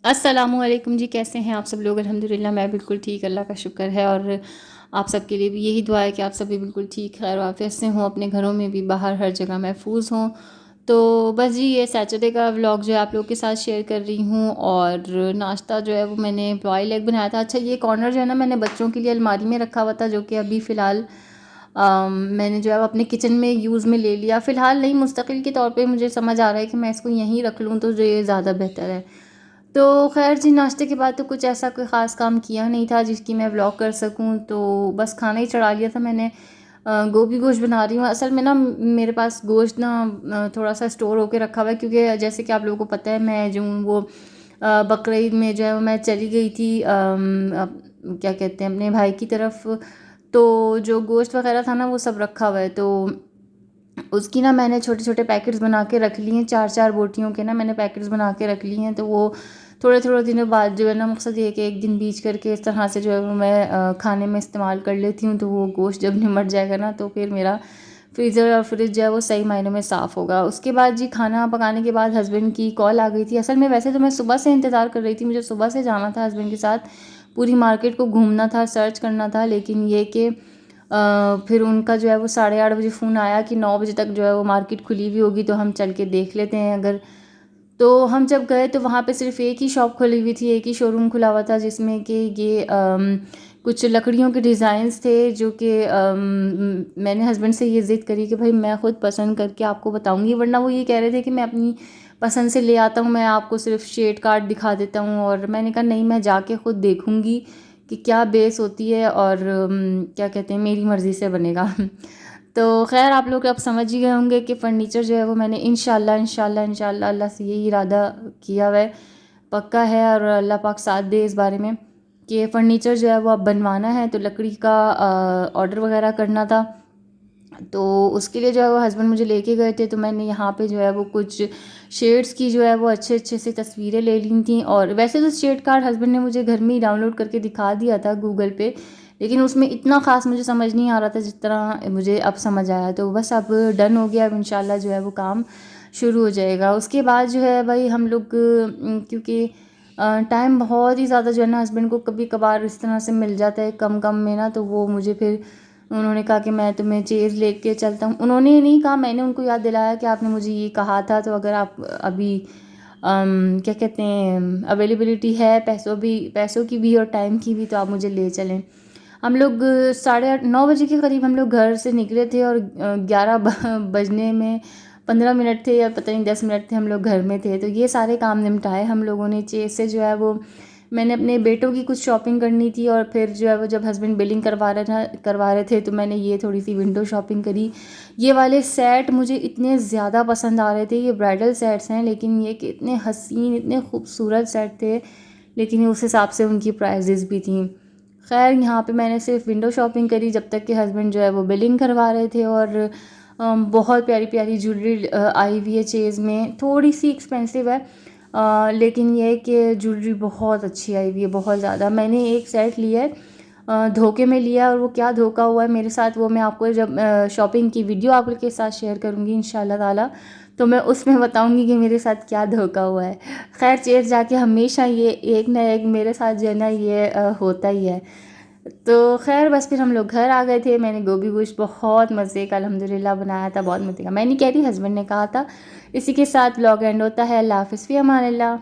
अस्सलामुअलैकुम जी, कैसे हैं आप सब लोग? अल्हम्दुलिल्लाह मैं बिल्कुल ठीक, अल्लाह का शुक्र है। और आप सबके लिए भी यही दुआ है कि आप सभी बिल्कुल ठीक, खैर आफियत से हों, अपने घरों में भी, बाहर हर जगह महफूज हों। तो बस जी, ये सैटरडे का व्लॉग जो है आप लोग के साथ शेयर कर रही हूँ। और नाश्ता जो है वो मैंने बॉयल एग बनाया था। अच्छा, ये कॉर्नर जो है ना, मैंने बच्चों के लिए अलमारी में रखा हुआ था, जो कि अभी फ़िलहाल मैंने जो है वो अपने किचन में यूज़ में ले लिया। फ़िलहाल नहीं, मुस्तकिल के तौर पे मुझे समझ आ रहा है कि मैं इसको यहीं रख लूँ तो जो ये ज़्यादा बेहतर है। तो ख़ैर जी, नाश्ते के बाद तो कुछ ऐसा कोई ख़ास काम किया नहीं था जिसकी मैं व्लॉग कर सकूँ, तो बस खाना ही चढ़ा लिया था मैंने। गोभी गोश्त बना रही हूँ। असल में ना मेरे पास गोश्त ना थोड़ा सा स्टोर होके रखा हुआ है, क्योंकि जैसे कि आप लोगों को पता है, मैं जो हूँ वो बकरीद में जो है वो मैं चली गई थी क्या कहते हैं, अपने भाई की तरफ। तो जो गोश्त वगैरह था ना वो सब रखा हुआ है, तो उसकी ना मैंने छोटे छोटे पैकेट्स बना के रख लिए हैं। 4-4 बोटियों के ना मैंने पैकेट्स बना के रख लिए हैं। तो वो थोड़े थोड़े दिनों बाद जो है ना, मकसद ये है कि एक दिन बीच करके इस तरह से जो है वो मैं खाने में इस्तेमाल कर लेती हूँ। तो वो गोश्त जब निमट जाएगा ना, तो फिर मेरा फ्रीज़र और फ्रिज जो है वो सही मायनों में साफ़ होगा। उसके बाद जी, खाना पकाने के बाद हस्बैंड की कॉल आ गई थी। असल में वैसे तो मैं सुबह से इंतज़ार कर रही थी, मुझे सुबह से जाना था हस्बैंड के साथ, पूरी मार्केट को घूमना था, सर्च करना था। लेकिन ये कि फिर उनका जो है वो 8:30 बजे फ़ोन आया कि 9 बजे तक जो है वो मार्केट खुली हुई होगी, तो हम चल के देख लेते हैं अगर। तो हम जब गए तो वहाँ पे सिर्फ़ एक ही शॉप खुली हुई थी, एक ही शोरूम खुला हुआ था, जिसमें कि ये कुछ लकड़ियों के डिज़ाइंस थे, जो कि मैंने हस्बैंड से ये ज़िद करी कि भाई मैं ख़ुद पसंद करके आपको बताऊँगी, वरना वो ये कह रहे थे कि मैं अपनी पसंद से ले आता हूँ, मैं आपको सिर्फ शेड कार्ड दिखा देता हूँ। और मैंने कहा नहीं, मैं जाके ख़ुद देखूँगी कि क्या बेस होती है, और क्या कहते हैं, मेरी मर्ज़ी से बनेगा। तो ख़ैर, आप लोग अब समझ ही गए होंगे कि फ़र्नीचर जो है वो मैंने इंशाल्लाह इंशाल्लाह इंशाल्लाह अल्लाह से यही इरादा किया हुआ है, पक्का है, और अल्लाह पाक साथ दे इस बारे में, कि फ़र्नीचर जो है वो अब बनवाना है। तो लकड़ी का ऑर्डर वगैरह करना था, तो उसके लिए जो है वो हस्बैंड मुझे लेके गए थे। तो मैंने यहाँ पे जो है वो कुछ शेड्स की जो है वो अच्छे अच्छे से तस्वीरें ले ली थी। और वैसे तो शेड कार्ड हस्बैंड ने मुझे घर में ही डाउनलोड करके दिखा दिया था गूगल पे, लेकिन उसमें इतना ख़ास मुझे समझ नहीं आ रहा था जिस तरह मुझे अब समझ आया। तो बस अब डन हो गया, अब इंशाल्लाह जो है वो काम शुरू हो जाएगा। उसके बाद जो है भाई हम लोग, क्योंकि टाइम बहुत ही ज़्यादा जो है ना हस्बैंड को कभी कभार इस तरह से मिल जाता है कम कम में ना, तो वो मुझे फिर उन्होंने कहा कि मैं तुम्हें चेज़ लेके चलता हूँ। उन्होंने नहीं कहा, मैंने उनको याद दिलाया कि आपने मुझे ये कहा था, तो अगर आप अभी क्या कहते हैं, अवेलेबिलिटी है पैसों की भी और टाइम की भी, तो आप मुझे ले चलें। हम लोग 8:30-9 बजे के करीब हम लोग घर से निकले थे, और 11 बजने में 15 मिनट थे, या पता नहीं 10 मिनट थे, हम लोग घर में थे। तो ये सारे काम निपटाए हम लोगों ने। चेज़ से जो है वो मैंने अपने बेटों की कुछ शॉपिंग करनी थी, और फिर जो है वो जब हस्बैंड बिलिंग करवा रहे थे, तो मैंने ये थोड़ी सी विंडो शॉपिंग करी। ये वाले सेट मुझे इतने ज़्यादा पसंद आ रहे थे। ये ब्राइडल सेट्स हैं, लेकिन ये कि इतने हसीन, इतने खूबसूरत सेट थे, लेकिन उस हिसाब से उनकी प्राइजेज़ भी थी। खैर, यहाँ पे मैंने सिर्फ विंडो शॉपिंग करी जब तक कि हस्बैंड जो है वो बिलिंग करवा रहे थे। और बहुत प्यारी प्यारी ज्वेलरी आई हुई है चेज़ में, थोड़ी सी एक्सपेंसिव है, लेकिन ये है कि ज्वेलरी बहुत अच्छी आई हुई है, बहुत ज़्यादा। मैंने एक सेट लिया है, धोखे में लिया, और वो क्या धोखा हुआ है मेरे साथ, वो मैं आपको जब शॉपिंग की वीडियो आपके साथ शेयर करूँगी इंशाल्लाह ताला, तो मैं उसमें बताऊँगी कि मेरे साथ क्या धोखा हुआ है। खैर, चेज़ जाके हमेशा ये एक ना एक मेरे साथ जो है ना ये होता ही है। तो खैर, बस फिर हम लोग घर आ गए थे। मैंने गोभी गोश्त बहुत मज़े का अल्हम्दुलिल्लाह बनाया था, बहुत मज़े का। मैं नहीं कह रही, हस्बैंड ने कहा था। इसी के साथ व्लॉग एंड होता है। अल्लाह हाफ़िज़, फ़ी अमान अल्लाह।